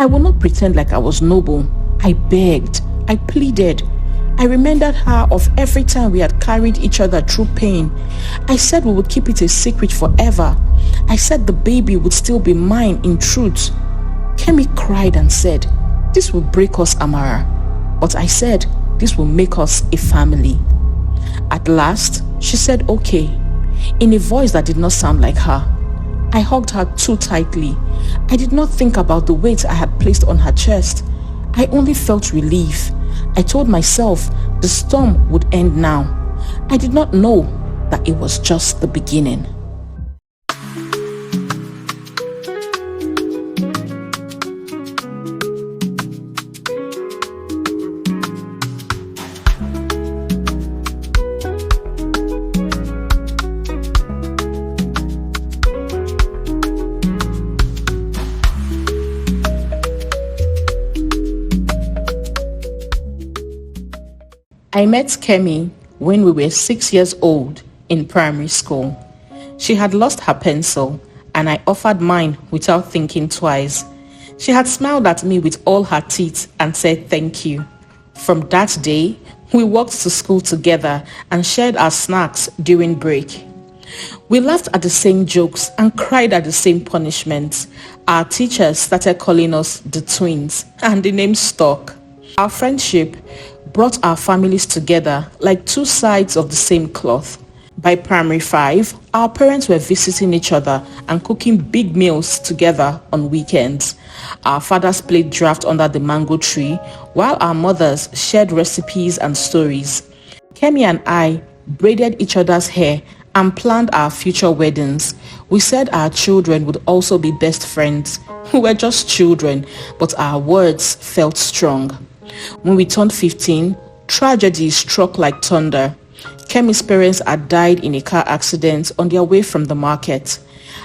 I will not pretend like I was noble. I begged. I pleaded. I reminded her of every time we had carried each other through pain. I said we would keep it a secret forever. I said the baby would still be mine in truth. Kemi cried and said, "This will break us, Amara." But I said, "This will make us a family." At last, she said okay, in a voice that did not sound like her. I hugged her too tightly. I did not think about the weight I had placed on her chest. I only felt relief. I told myself the storm would end now. I did not know that it was just the beginning. I met Kemi when we were 6 years old in primary school. She had lost her pencil and I offered mine without thinking twice. She had smiled at me with all her teeth and said thank you. From that day, we walked to school together and shared our snacks during break. We laughed at the same jokes and cried at the same punishments. Our teachers started calling us the twins and the name stuck. Our friendship brought our families together like two sides of the same cloth. By primary 5, our parents were visiting each other and cooking big meals together on weekends. Our fathers played draft under the mango tree, while our mothers shared recipes and stories. Kemi and I braided each other's hair and planned our future weddings. We said our children would also be best friends. We were just children, but our words felt strong. When we turned 15, tragedy struck like thunder. Kemi's parents had died in a car accident on their way from the market.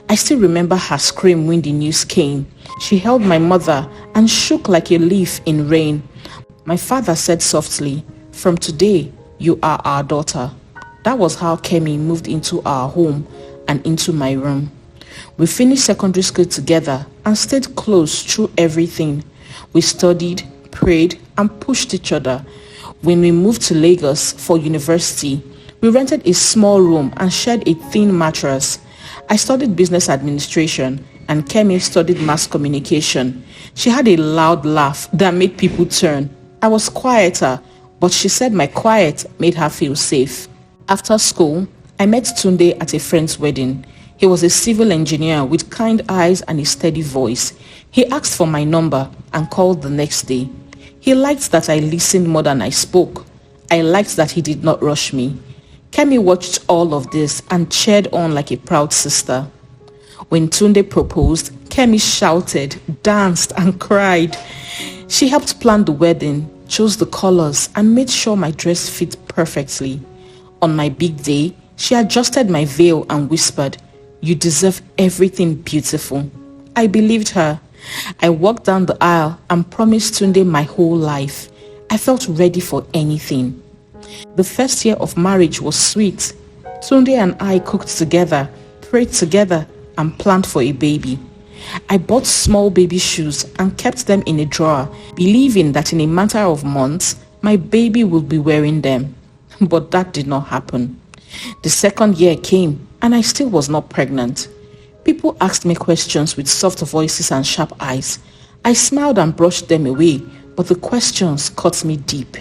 I still remember her scream when the news came. She held my mother and shook like a leaf in rain. My father said softly, "From today, you are our daughter." That was how Kemi moved into our home and into my room. We finished secondary school together and stayed close through everything. We studied, prayed, and pushed each other. When we moved to Lagos for university, we rented a small room and shared a thin mattress. I studied business administration and Kemi studied mass communication. She had a loud laugh that made people turn. I was quieter, but she said my quiet made her feel safe. After school, I met Tunde at a friend's wedding. He was a civil engineer with kind eyes and a steady voice. He asked for my number and called the next day. He liked that I listened more than I spoke. I liked that he did not rush me. Kemi watched all of this and cheered on like a proud sister. When Tunde proposed, Kemi shouted, danced, and cried. She helped plan the wedding, chose the colors, and made sure my dress fit perfectly. On my big day, she adjusted my veil and whispered, "You deserve everything beautiful." I believed her. I walked down the aisle and promised Tunde my whole life. I felt ready for anything. The first year of marriage was sweet. Tunde and I cooked together, prayed together, and planned for a baby. I bought small baby shoes and kept them in a drawer, believing that in a matter of months, my baby would be wearing them. But that did not happen. The second year came and I still was not pregnant. People asked me questions with soft voices and sharp eyes. I smiled and brushed them away, but the questions cut me deep.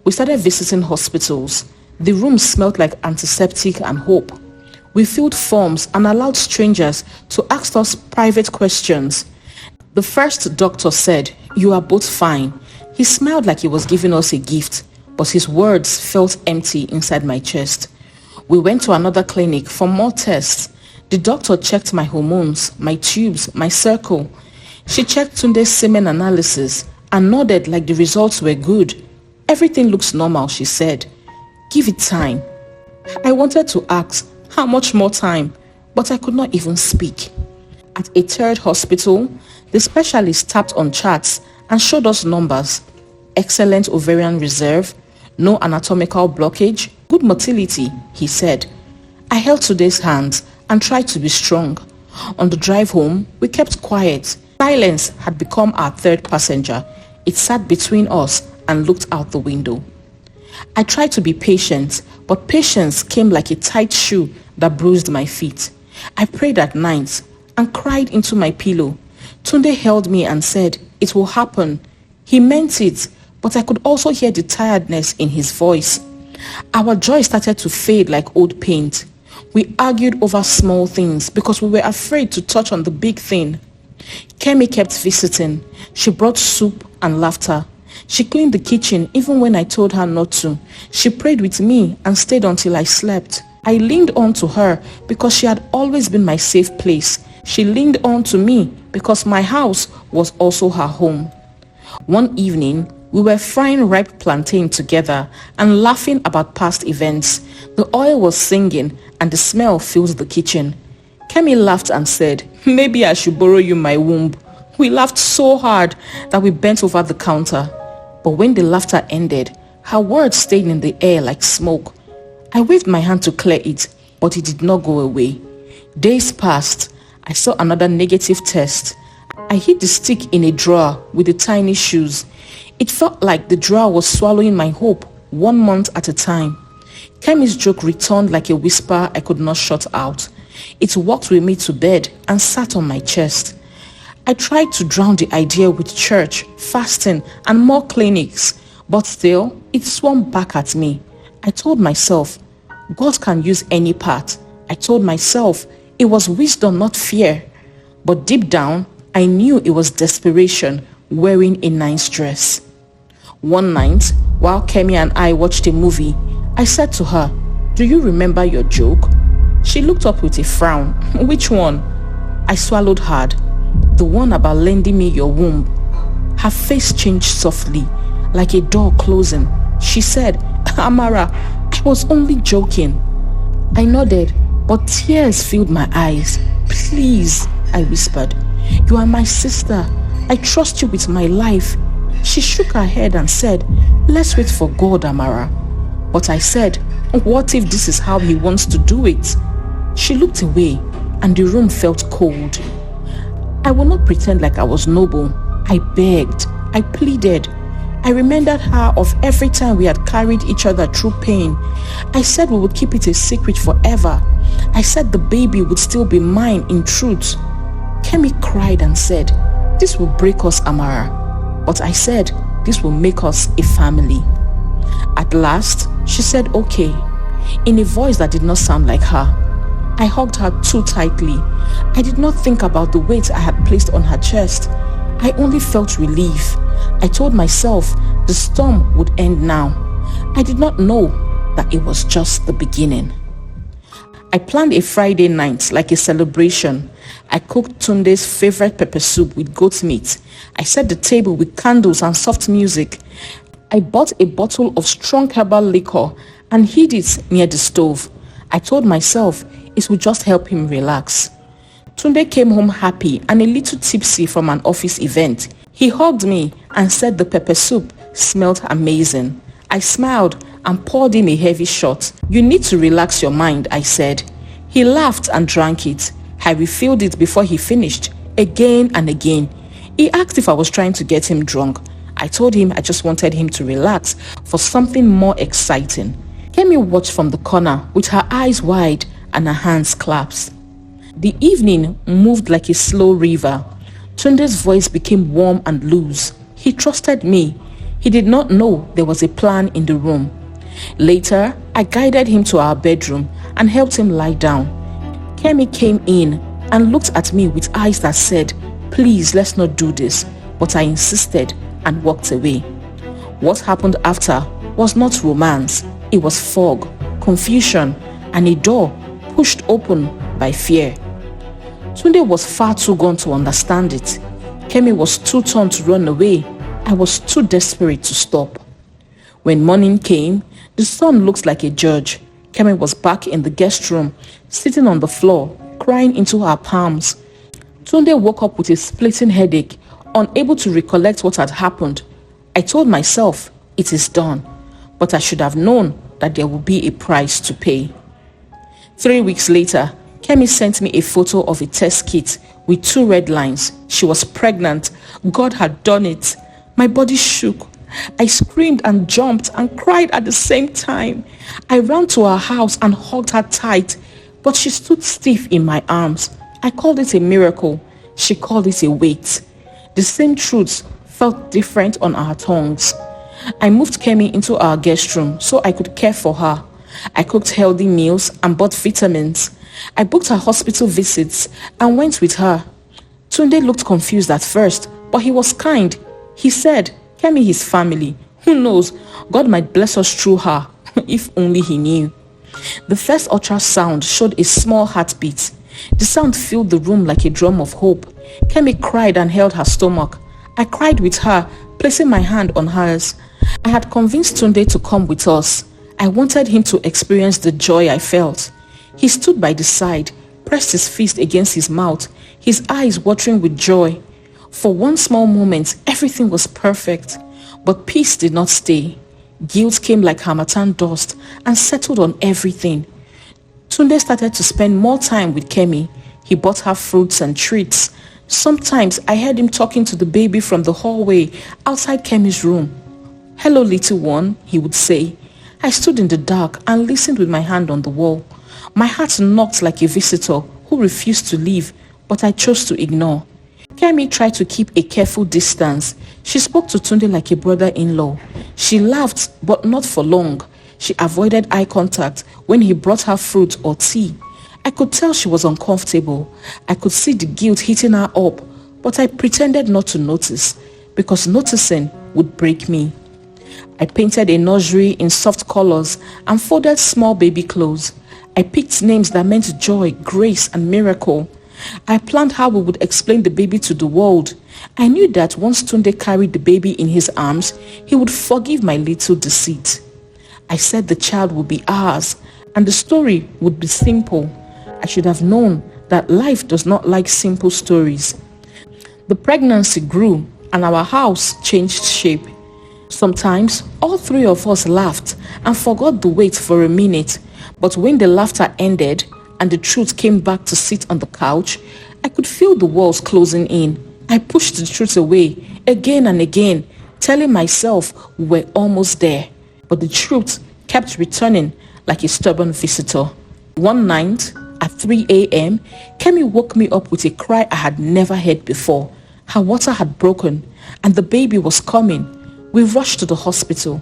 We started visiting hospitals. The room smelled like antiseptic and hope. We filled forms and allowed strangers to ask us private questions. The first doctor said, "You are both fine." He smiled like he was giving us a gift, but his words felt empty inside my chest. We went to another clinic for more tests. The doctor checked my hormones, my tubes, my circle. She checked Tunde's semen analysis and nodded like the results were good. "Everything looks normal," she said. "Give it time." I wanted to ask, how much more time? But I could not even speak. At a third hospital, the specialist tapped on charts and showed us numbers. Excellent ovarian reserve, no anatomical blockage, good motility, he said. I held Tunde's hands and tried to be strong. On the drive home, we kept quiet. Silence had become our third passenger. It sat between us and looked out the window. I tried to be patient, but patience came like a tight shoe that bruised my feet. I prayed at night and cried into my pillow. Tunde held me and said, "It will happen." He meant it, but I could also hear the tiredness in his voice. Our joy started to fade like old paint. We argued over small things because we were afraid to touch on the big thing. Kemi kept visiting. She brought soup and laughter. She cleaned the kitchen even when I told her not to. She prayed with me and stayed until I slept. I leaned on to her because she had always been my safe place. She leaned on to me because my house was also her home. One evening, we were frying ripe plantain together and laughing about past events. The oil was singing and the smell filled the kitchen. Kemi laughed and said, "Maybe I should borrow you my womb." We laughed so hard that we bent over the counter. But when the laughter ended, her words stayed in the air like smoke. I waved my hand to clear it, but it did not go away. Days passed. I saw another negative test. I hid the stick in a drawer with the tiny shoes. It felt like the drawer was swallowing my hope 1 month at a time. Kemi's joke returned like a whisper I could not shut out. It walked with me to bed and sat on my chest. I tried to drown the idea with church, fasting, and more clinics, but still, it swam back at me. I told myself, God can use any part. I told myself it was wisdom, not fear. But deep down, I knew it was desperation wearing a nice dress. One night, while Kemi and I watched a movie, I said to her, "Do you remember your joke?" She looked up with a frown. "Which one?" I swallowed hard. "The one about lending me your womb." Her face changed softly, like a door closing. She said, "Amara, I was only joking." I nodded, but tears filled my eyes. "Please," I whispered. "You are my sister. I trust you with my life." She shook her head and said, "Let's wait for God, Amara." But I said, "What if this is how he wants to do it?" She looked away and the room felt cold. I will not pretend like I was noble. I begged. I pleaded. I reminded her of every time we had carried each other through pain. I said we would keep it a secret forever. I said the baby would still be mine in truth. Kemi cried and said, "This will break us, Amara." But I said, "This will make us a family." At last, she said okay, in a voice that did not sound like her. I hugged her too tightly. I did not think about the weight I had placed on her chest. I only felt relief. I told myself the storm would end now. I did not know that it was just the beginning. I planned a Friday night like a celebration. I cooked Tunde's favorite pepper soup with goat meat. I set the table with candles and soft music. I bought a bottle of strong herbal liquor and hid it near the stove. I told myself it would just help him relax. Tunde came home happy and a little tipsy from an office event. He hugged me and said the pepper soup smelled amazing. I smiled and poured him a heavy shot. "You need to relax your mind," I said. He laughed and drank it. I refilled it before he finished, again and again. He asked if I was trying to get him drunk. I told him I just wanted him to relax for something more exciting. Kemi watched from the corner with her eyes wide and her hands clasped. The evening moved like a slow river. Tunde's voice became warm and loose. He trusted me. He did not know there was a plan in the room. Later, I guided him to our bedroom and helped him lie down. Kemi came in and looked at me with eyes that said, "Please, let's not do this." But I insisted and walked away. What happened after was not romance. It was fog, confusion, and a door pushed open by fear. Tunde was far too gone to understand it. Kemi was too torn to run away. I was too desperate to stop. When morning came, the sun looked like a judge. Kemi was back in the guest room, sitting on the floor, crying into her palms. Tunde woke up with a splitting headache, unable to recollect what had happened. I told myself, it is done, but I should have known that there would be a price to pay. 3 weeks later, Kemi sent me a photo of a test kit with 2 red lines. She was pregnant. God had done it. My body shook. I screamed and jumped and cried at the same time. I ran to her house and hugged her tight, but she stood stiff in my arms. I called it a miracle. She called it a weight. The same truths felt different on our tongues. I moved Kemi into our guest room so I could care for her. I cooked healthy meals and bought vitamins. I booked her hospital visits and went with her. Tunde looked confused at first, but he was kind. He said, Kemi is family. Who knows? God might bless us through her, if only he knew. The first ultrasound showed a small heartbeat. The sound filled the room like a drum of hope. Kemi cried and held her stomach. I cried with her, placing my hand on hers. I had convinced Tunde to come with us. I wanted him to experience the joy I felt. He stood by the side, pressed his fist against his mouth, his eyes watering with joy. For one small moment, everything was perfect, but peace did not stay. Guilt came like harmattan dust and settled on everything. Tunde started to spend more time with Kemi. He bought her fruits and treats. Sometimes I heard him talking to the baby from the hallway outside Kemi's room. Hello, little one, he would say. I stood in the dark and listened with my hand on the wall. My heart knocked like a visitor who refused to leave, but I chose to ignore. Kemi tried to keep a careful distance. She spoke to Tunde like a brother-in-law. She laughed, but not for long. She avoided eye contact when he brought her fruit or tea. I could tell she was uncomfortable. I could see the guilt hitting her up, but I pretended not to notice, because noticing would break me. I painted a nursery in soft colors and folded small baby clothes. I picked names that meant joy, grace, and miracle. I planned how we would explain the baby to the world. I knew that once Tunde carried the baby in his arms, he would forgive my little deceit. I said the child would be ours, and the story would be simple. I should have known that life does not like simple stories. The pregnancy grew, and our house changed shape. Sometimes, all 3 of us laughed and forgot the weight for a minute. But when the laughter ended and the truth came back to sit on the couch, I could feel the walls closing in. I pushed the truth away again and again, telling myself we were almost there. But the truth kept returning like a stubborn visitor. One night, at 3 a.m., Kemi woke me up with a cry I had never heard before. Her water had broken and the baby was coming. We rushed to the hospital.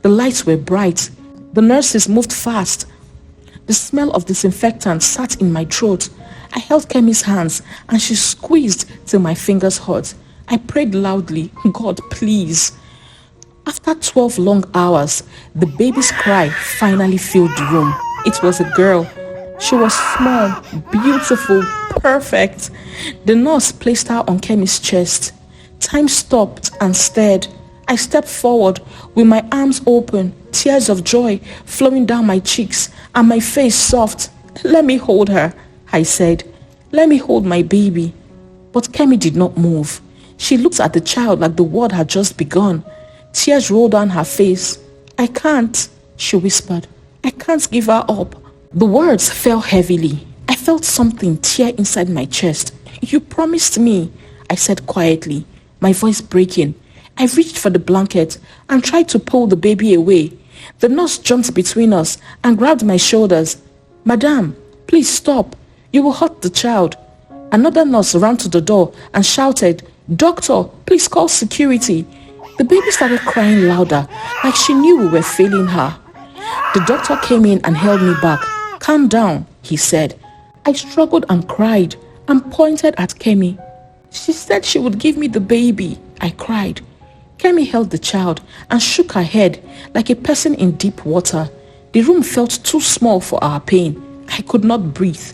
The lights were bright. The nurses moved fast. The smell of disinfectant sat in my throat. I held Kemi's hands and she squeezed till my fingers hurt. I prayed loudly, God, please. After 12 long hours, the baby's cry finally filled the room. It was a girl. She was small, beautiful, perfect. The nurse placed her on Kemi's chest. Time stopped and stared. I stepped forward with my arms open, tears of joy flowing down my cheeks and my face soft. Let me hold her, I said. Let me hold my baby. But Kemi did not move. She looked at the child like the world had just begun. Tears rolled down her face. I can't, she whispered. I can't give her up. The words fell heavily. I felt something tear inside my chest. You promised me, I said quietly, my voice breaking. I reached for the blanket and tried to pull the baby away. The nurse jumped between us and grabbed my shoulders. Madam, please stop. You will hurt the child. Another nurse ran to the door and shouted, Doctor, please call security. The baby started crying louder, like she knew we were failing her. The doctor came in and held me back. Calm down, he said. I struggled and cried and pointed at Kemi. She said she would give me the baby, I cried. Kemi held the child and shook her head like a person in deep water. The room felt too small for our pain. I could not breathe.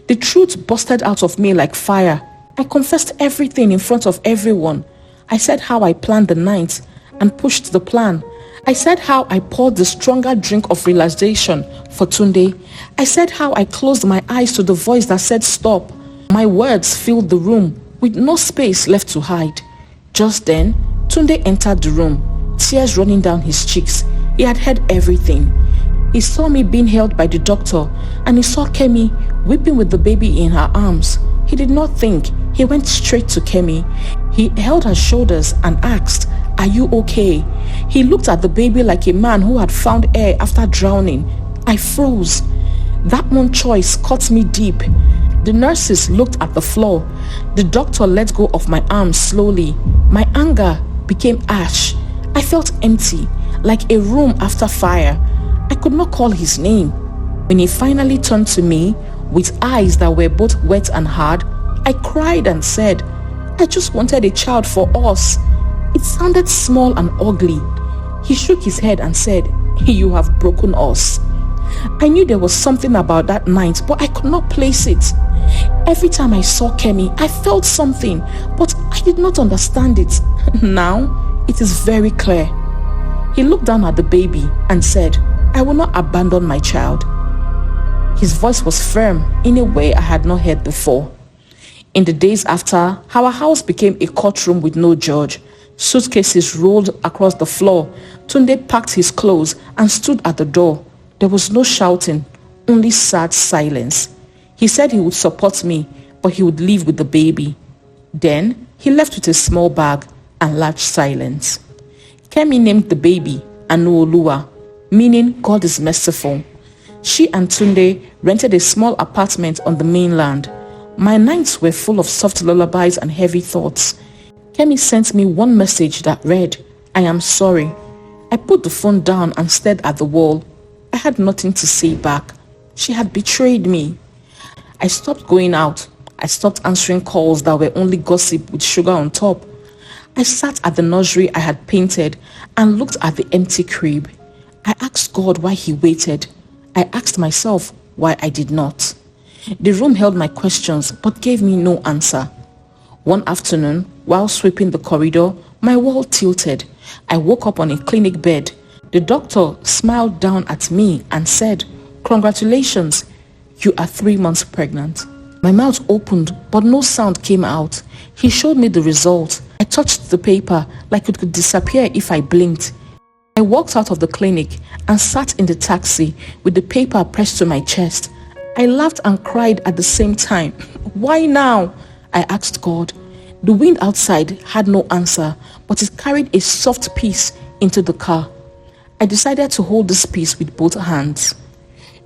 The truth busted out of me like fire. I confessed everything in front of everyone. I said how I planned the night and pushed the plan. I said how I poured the stronger drink of realization for Tunde. I said how I closed my eyes to the voice that said stop. My words filled the room with no space left to hide. Just then, Tunde entered the room, tears running down his cheeks. He had heard everything. He saw me being held by the doctor and he saw Kemi weeping with the baby in her arms. He did not think. He went straight to Kemi. He held her shoulders and asked, "Are you okay?" He looked at the baby like a man who had found air after drowning. I froze. That one choice cut me deep. The nurses looked at the floor. The doctor let go of my arm slowly. My anger became ash. I felt empty, like a room after fire. I could not call his name. When he finally turned to me, with eyes that were both wet and hard, I cried and said, "I just wanted a child for us." It sounded small and ugly. He shook his head and said, "You have broken us." I knew there was something about that night, but I could not place it. Every time I saw Kemi, I felt something, but I did not understand it. Now, it is very clear. He looked down at the baby and said, "I will not abandon my child." His voice was firm in a way I had not heard before. In the days after, our house became a courtroom with no judge. Suitcases rolled across the floor. Tunde packed his clothes and stood at the door. There was no shouting, only sad silence. He said he would support me, but he would leave with the baby. Then he left with a small bag and large silence. Kemi named the baby Anuoluwa, meaning God is merciful. She and Tunde rented a small apartment on the mainland. My nights were full of soft lullabies and heavy thoughts. Kemi sent me one message that read, "I am sorry." I put the phone down and stared at the wall. I had nothing to say back. She had betrayed me. I stopped going out. I stopped answering calls that were only gossip with sugar on top. I sat at the nursery I had painted and looked at the empty crib. I asked God why he waited. I asked myself why I did not. The room held my questions but gave me no answer. One afternoon, while sweeping the corridor, my wall tilted. I woke up on a clinic bed. The doctor smiled down at me and said, "Congratulations, you are 3 months pregnant." My mouth opened, but no sound came out. He showed me the result. I touched the paper like it could disappear if I blinked. I walked out of the clinic and sat in the taxi with the paper pressed to my chest. I laughed and cried at the same time. Why now? I asked God. The wind outside had no answer, but it carried a soft peace into the car. I decided to hold this peace with both hands.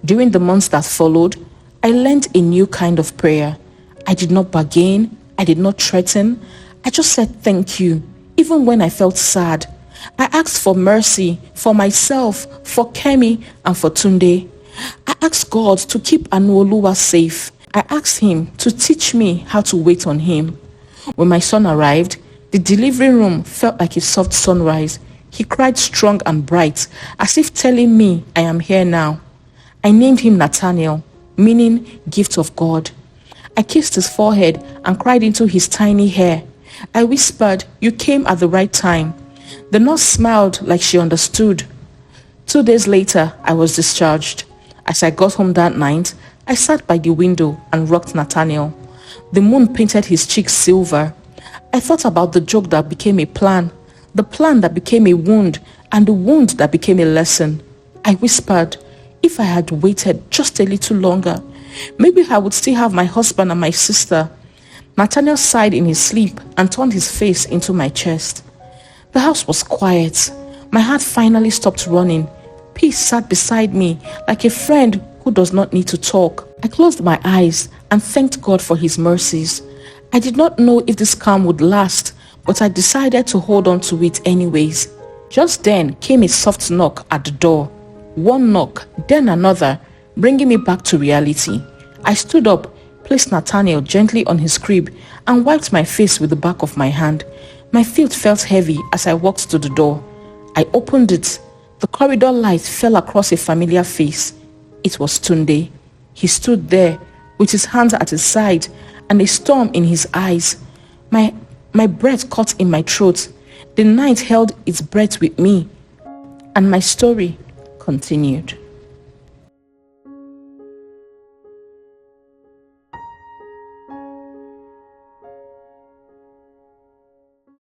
During the months that followed, I learned a new kind of prayer. I did not bargain. I did not threaten. I just said thank you, even when I felt sad. I asked for mercy for myself, for Kemi, and for Tunde. I asked God to keep Anuoluwa safe. I asked him to teach me how to wait on him. When my son arrived, the delivery room felt like a soft sunrise. He cried strong and bright, as if telling me I am here now. I named him Nathaniel, meaning gift of God. I kissed his forehead and cried into his tiny hair. I whispered, "You came at the right time." The nurse smiled like she understood. 2 days later, I was discharged. As I got home that night, I sat by the window and rocked Nathaniel. The moon painted his cheeks silver. I thought about the joke that became a plan, the plan that became a wound, and the wound that became a lesson. I whispered, if I had waited just a little longer, maybe I would still have my husband and my sister. Nathaniel sighed in his sleep and turned his face into my chest. The house was quiet. My heart finally stopped running. Peace sat beside me like a friend who does not need to talk. I closed my eyes and thanked God for his mercies. I did not know if this calm would last, but I decided to hold on to it anyways. Just then came a soft knock at the door. One knock, then another, bringing me back to reality. I stood up, placed Nathaniel gently on his crib, and wiped my face with the back of my hand. My feet felt heavy as I walked to the door. I opened it. The corridor light fell across a familiar face. It was Tunde. He stood there with his hands at his side and a storm in his eyes. My breath caught in my throat. The night held its breath with me, and my story continued.